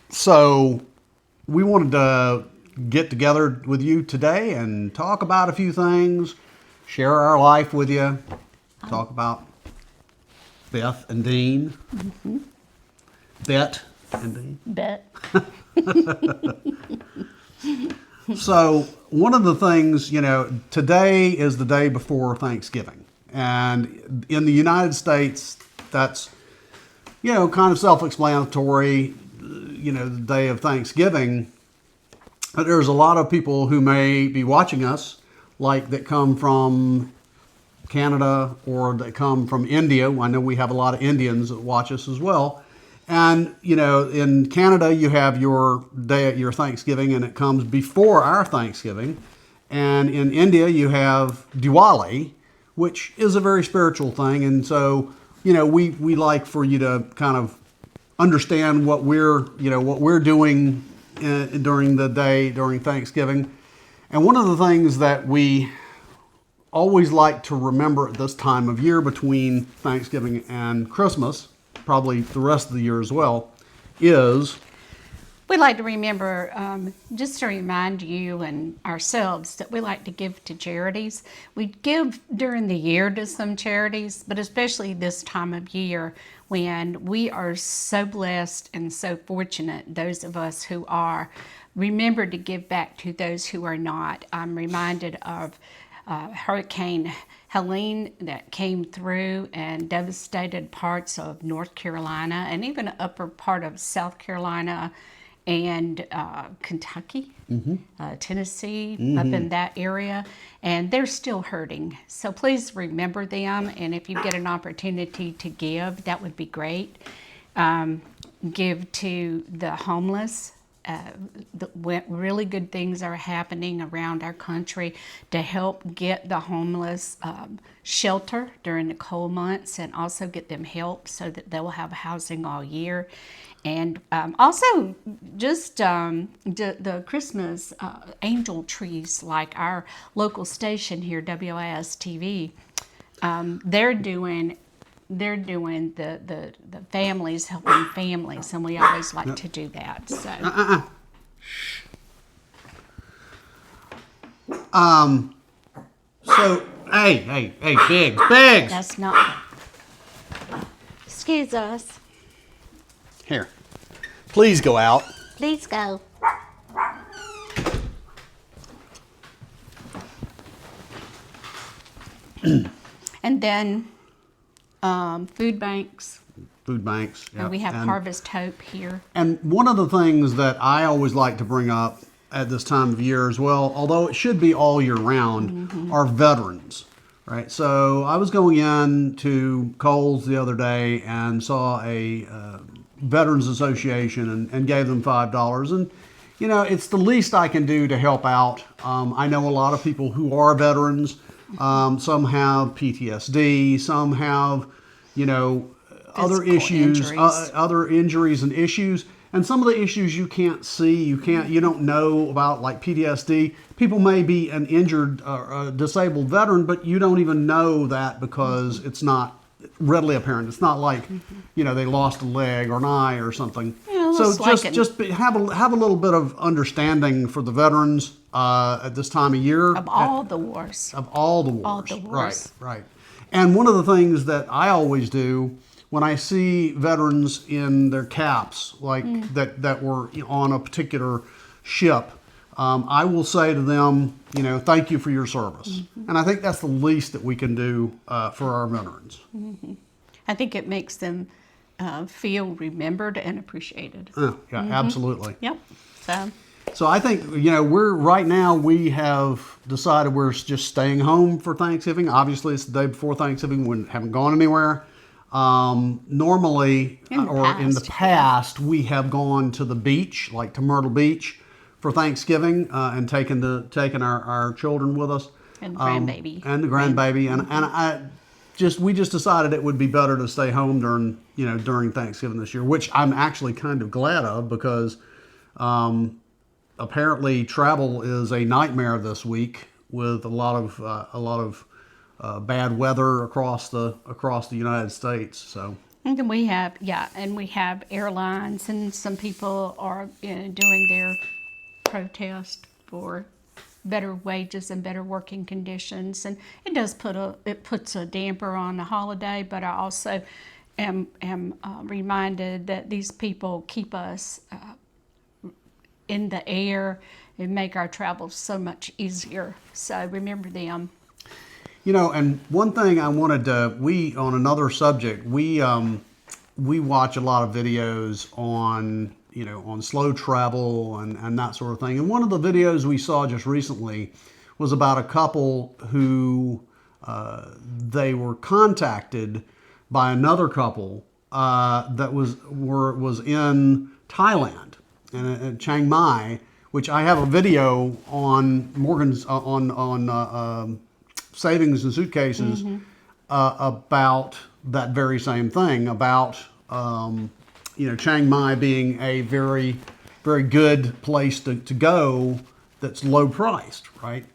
So we wanted to get together with you today and talk about a few things, share our life with you, talk about Beth and Dean. Bet and Dean. Bet. So one of the things, today is the day before Thanksgiving. And in the United States, that's, kind of self-explanatory, the day of Thanksgiving. But there's a lot of people who may be watching us, like that come from Canada or that come from India. I know we have a lot of Indians that watch us as well. And, in Canada, you have your day, your Thanksgiving, and it comes before our Thanksgiving. And in India, you have Diwali, which is a very spiritual thing. And so, we like for you to kind of understand what we're doing during the day, during Thanksgiving. And one of the things that we always like to remember at this time of year between Thanksgiving and Christmas, probably the rest of the year as well, is We like to remember, just to remind you and ourselves that we like to give to charities. We give during the year to some charities, but especially this time of year when we are so blessed and so fortunate, those of us who are, remember to give back to those who are not. I'm reminded of Hurricane Helene that came through and devastated parts of North Carolina and even the upper part of South Carolina and Kentucky, Tennessee, up in that area, and they're still hurting. So please remember them, and if you get an opportunity to give, that would be great. Give to the homeless. Really good things are happening around our country to help get the homeless shelter during the cold months and also get them help so that they will have housing all year. And also just the Christmas angel trees, like our local station here, WIS TV, they're doing the families, helping families, and we always like to do that. So so. Hey, Biggs. that's not. Excuse us. Here, please go out. Please go. And then food banks. Food banks. And we have Harvest Hope here. And one of the things that I always like to bring up at this time of year as well, although it should be all year round, are veterans, right? So I was going in to Kohl's the other day and saw a Veterans Association and gave them $5. And, it's the least I can do to help out. I know a lot of people who are veterans. Some have PTSD, some have, other issues, other injuries and issues. And some of the issues you can't see, you don't know about, like PTSD. People may be an injured or a disabled veteran, but you don't even know that because it's not readily apparent. It's not like, they lost a leg or an eye or something. So have a little bit of understanding for the veterans at this time of year. Of all the wars. Of all the wars. All the wars. Right. And one of the things that I always do when I see veterans in their caps, like that were on a particular ship, I will say to them, thank you for your service. And I think that's the least that we can do for our veterans. I think it makes them feel remembered and appreciated. Yeah, absolutely. Yep. So I think, we have decided we're just staying home for Thanksgiving. Obviously, it's the day before Thanksgiving. We haven't gone anywhere. Normally, in the past, we have gone to the beach, like to Myrtle Beach, for Thanksgiving, and taken our children with us. And the grandbaby. And the grandbaby. And we just decided it would be better to stay home during Thanksgiving this year, which I'm actually kind of glad of because apparently travel is a nightmare this week with a lot of bad weather across the United States. So And then we have, and we have airlines, and some people are doing their protest for better wages and better working conditions, and it does puts a damper on the holiday. But I also am reminded that these people keep us in the air and make our travel so much easier. So remember them. And one thing I wanted to, on another subject, we watch a lot of videos on, on slow travel and that sort of thing. And one of the videos we saw just recently was about a couple who they were contacted by another couple that was in Thailand and in Chiang Mai, which I have a video on Morgan's on Savings and Suitcases about that very same thing, about Chiang Mai being a very, very good place to go that's low priced, right?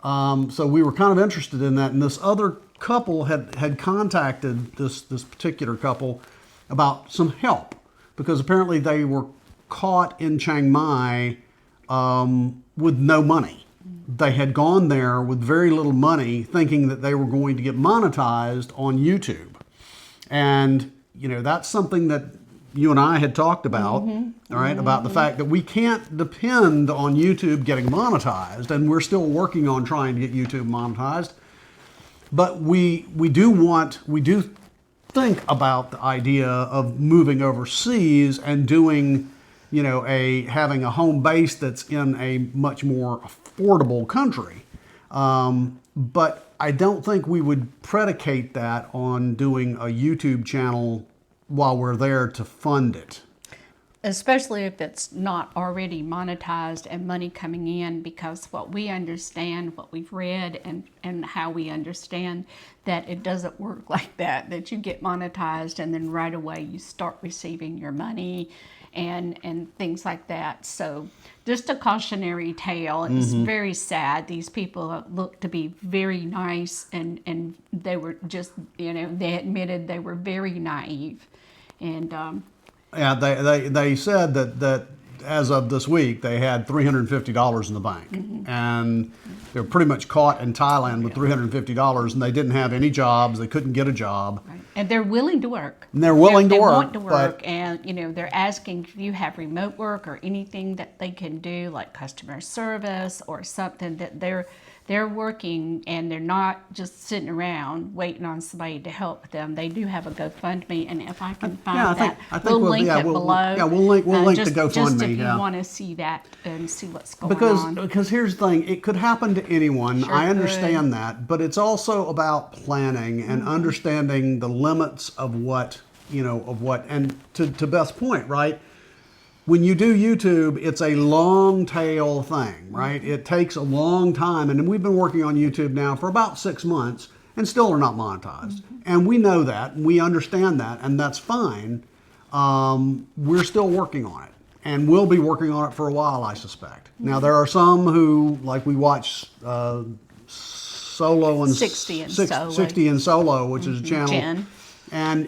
So we were kind of interested in that, and this other couple had contacted this particular couple about some help, because apparently they were caught in Chiang Mai with no money. They had gone there with very little money, thinking that they were going to get monetized on YouTube. And, that's something that you and I had talked about, all right, about the fact that we can't depend on YouTube getting monetized, and we're still working on trying to get YouTube monetized. But we do think about the idea of moving overseas and doing, having a home base that's in a much more affordable country. But I don't think we would predicate that on doing a YouTube channel while we're there to fund it. Especially if it's not already monetized and money coming in, because what we understand, what we've read, and how we understand that it doesn't work like that you get monetized and then right away you start receiving your money and things like that. So just a cautionary tale. It's very sad. These people look to be very nice, and they were just, they admitted they were very naive. And yeah, they said that as of this week, they had $350 in the bank. And they were pretty much caught in Thailand with $350, and they didn't have any jobs. They couldn't get a job. Right. And they're willing to work. And they're willing to work. They want to work, and they're asking if you have remote work or anything that they can do, like customer service or something, that they're working, and they're not just sitting around waiting on somebody to help them. They do have a GoFundMe, and if I can find I think we'll link it below. We'll link the GoFundMe. Just if you want to see that and see what's going on. Because here's the thing, it could happen to anyone. Sure I understand that, but it's also about planning and understanding the limits of what, and to Beth's point, right? When you do YouTube, it's a long tail thing, right? It takes a long time. And we've been working on YouTube now for about 6 months and still are not monetized. And we know that, and we understand that, and that's fine. We're still working on it. And we'll be working on it for a while, I suspect. Now, there are some who, like we watch Solo and 60 and Solo, which is a channel. 10.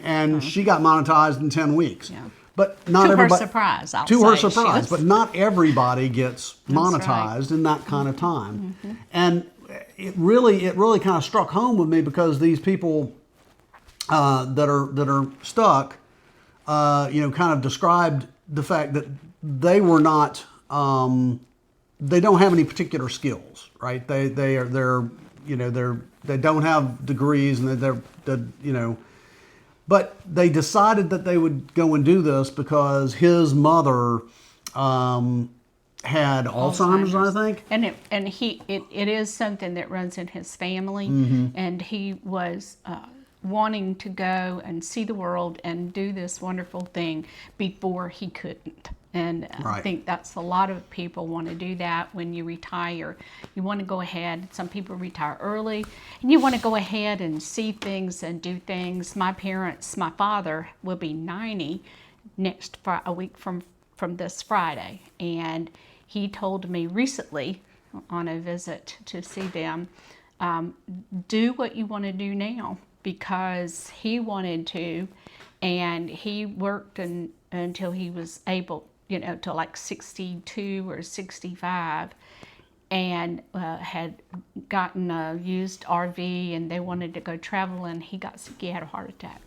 And she got monetized in 10 weeks. Yeah. But not to everybody, her surprise, her surprise, but not everybody gets monetized right. in that kind of time. And it really kind of struck home with me, because these people that are stuck, kind of described the fact that they were not, they don't have any particular skills, right? They don't have degrees, and they're but they decided that they would go and do this because his mother had Alzheimer's, I think. And it is something that runs in his family, and he was wanting to go and see the world and do this wonderful thing before he couldn't. And I think that's a lot of people want to do that when you retire. You want to go ahead. Some people retire early, and you want to go ahead and see things and do things. My father will be 90 a week from this Friday, and he told me recently on a visit to see them, do what you want to do now, because he wanted to and he worked until he was able, to like 62 or 65, and had gotten a used RV, and they wanted to go travel, and he got sick. He had a heart attack,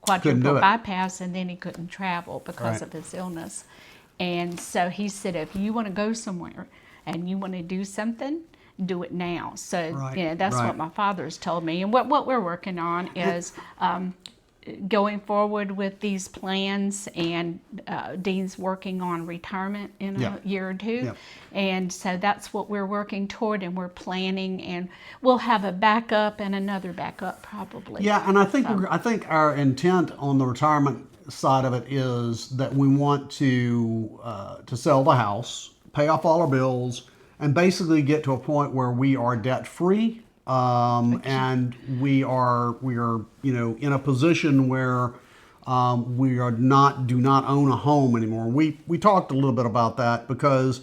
Couldn't do quadruple it. bypass, and then he couldn't travel because Right. of his illness. And so he said, if you want to go somewhere and you want to do something, do it now. So Right, that's right. what my father's told me. And what we're working on is going forward with these plans, and Dean's working on retirement in Yeah. a year or two. Yeah. And so that's what we're working toward, and we're planning, and we'll have a backup and another backup probably. Yeah, and I think our intent on the retirement side of it is that we want to sell the house, pay off all our bills, and basically get to a point where we are debt free, and we are in a position where we do not own a home anymore. We talked a little bit about that because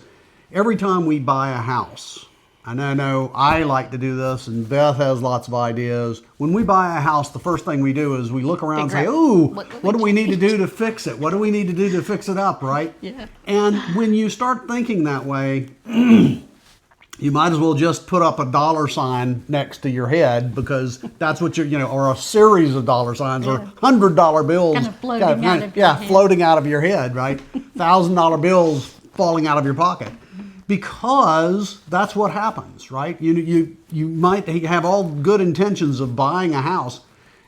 every time we buy a house, and I know I like to do this, and Beth has lots of ideas. When we buy a house, the first thing we do is we look around and say, Figure out "Ooh, what do we need to do to fix it? What do we need to do to fix it up?" Right? Yeah. And when you start thinking that way, you might as well just put up a dollar sign next to your head, because that's what or a series of dollar signs or $100 bills, Kind of floating out of your head. floating out of your head, right? $1,000 bills falling out of your pocket. Because that's what happens, right? You might have all good intentions of buying a house,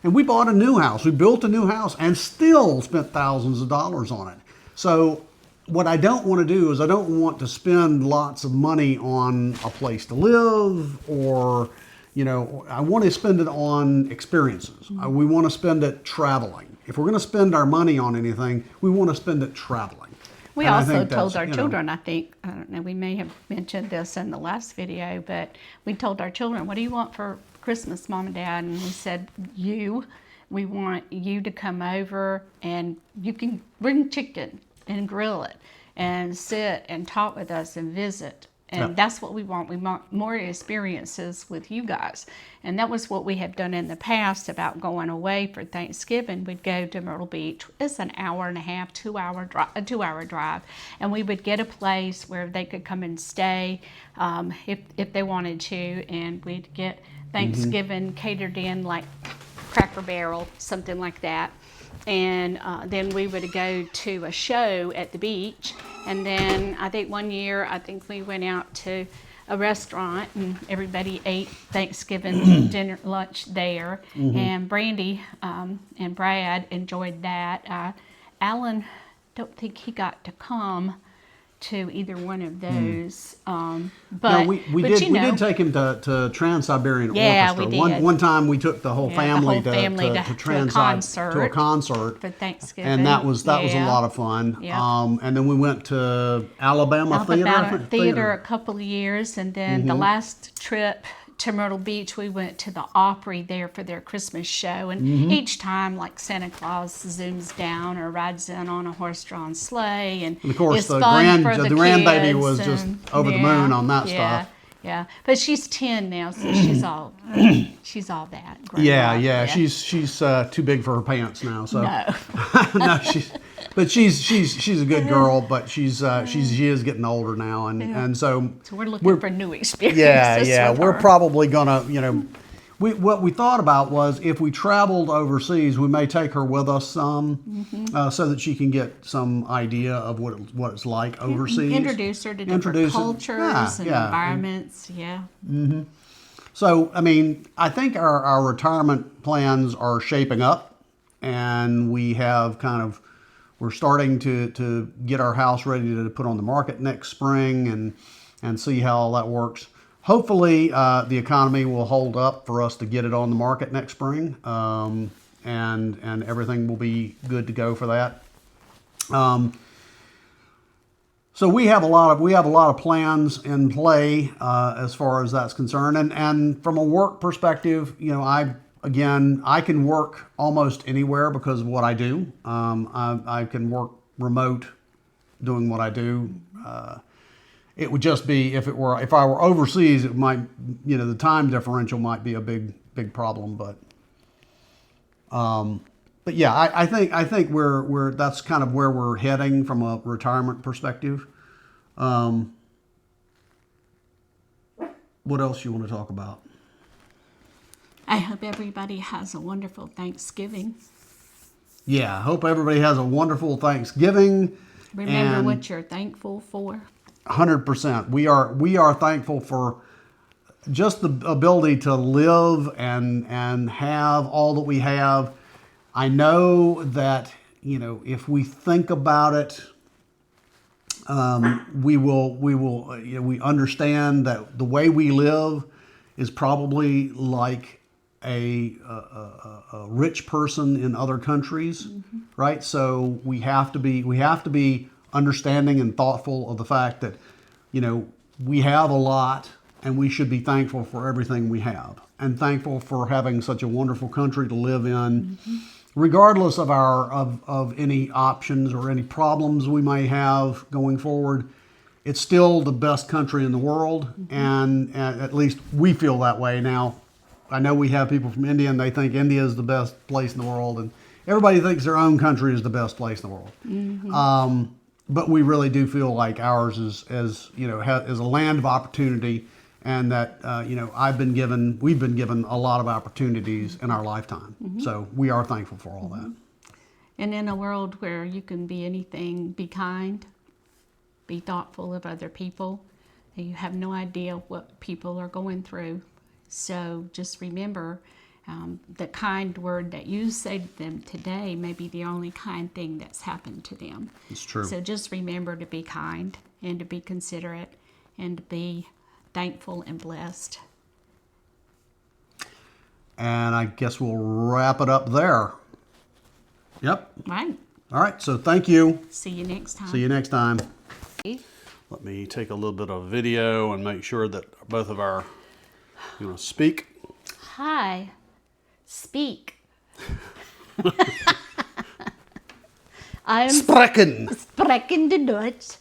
and we bought a new house. We built a new house and still spent thousands of dollars on it. So what I don't want to do is I don't want to spend lots of money on a place to live, or I want to spend it on experiences. We want to spend it traveling. If we're going to spend our money on anything, we want to spend it traveling. We And I also think told that's, our children, I don't know, we may have mentioned this in the last video, but we told our children, what do you want for Christmas, Mom and Dad? And we said, we want you to come over, and you can bring chicken and grill it and sit and talk with us and visit. And Yeah. that's what we want. We want more experiences with you guys. And that was what we have done in the past about going away for Thanksgiving. We'd go to Myrtle Beach. It's an hour and a half, 2-hour drive, a 2-hour drive. And we would get a place where they could come and stay if they wanted to. And we'd get Thanksgiving catered in, like Cracker Barrel, something like that. And then we would go to a show at the beach. And then I think one year, we went out to a restaurant, and everybody ate Thanksgiving dinner, lunch there. And Brandy and Brad enjoyed that. Alan, don't think he got to come to either one of those. But No, we did take him to Trans-Siberian Yeah, Orchestra. we did. One time we took the whole Yeah, family, the whole family to to a concert, for Thanksgiving. and that was a Yeah. lot of fun. Yeah. And then we went to Alabama Theater a couple of years, and then the last trip to Myrtle Beach, we went to the Opry there for their Christmas show, and each time, like, Santa Claus zooms down or rides in on a horse-drawn sleigh, and of course it's the fun for the grandbaby kids, was just and- over the moon on that stuff. Yeah, but she's 10 now, so she's all that. grown Yeah, up, yeah, she's too big for her pants now. So No. no, she's a good girl, but she is getting older now, and so So we're looking for new experiences. yeah, with we're her. probably gonna what we thought about was if we traveled overseas, we may take her with us some, so that she can get some idea of what it's like overseas. Introduce her to different Introduce it. cultures and Yeah. environments. Yeah. So, I mean, I think our retirement plans are shaping up, and we have we're starting to get our house ready to put on the market next spring, and see how all that works. Hopefully, the economy will hold up for us to get it on the market next spring, and everything will be good to go for that. So we have a lot of plans in play as far as that's concerned, and from a work perspective, I can work almost anywhere because of what I do. I can work remote doing what I do. It would just be if I were overseas, it might the time differential might be a big problem, but but yeah, I think we're that's kind of where we're heading from a retirement perspective. What else you want to talk about? I hope everybody has a wonderful Thanksgiving. Yeah, I hope everybody has a wonderful Thanksgiving. Remember and what you're thankful for. 100%. We are thankful for just the ability to live and have all that we have. I know that, if we think about it, we understand that the way we live is probably like a rich person in other countries, right? So we have to be understanding and thoughtful of the fact that, we have a lot and we should be thankful for everything we have and thankful for having such a wonderful country to live in. Regardless of of any options or any problems we may have going forward, it's still the best country in the world, and at least we feel that way. Now, I know we have people from India, and they think India is the best place in the world, and everybody thinks their own country is the best place in the world. But we really do feel like ours is a land of opportunity, and that we've been given a lot of opportunities in our lifetime. So we are thankful for all that. And in a world where you can be anything, be kind, be thoughtful of other people. You have no idea what people are going through. So just remember, the kind word that you say to them today may be the only kind thing that's happened to them. It's true. So just remember to be kind and to be considerate and to be thankful and blessed. And I guess we'll wrap it up there. Yep. Right. All right. So thank you. See you next time. See you next time. Let me take a little bit of video and make sure that both of our, speak. Hi. Speak. I'm Sprechen. sprechende Deutsch.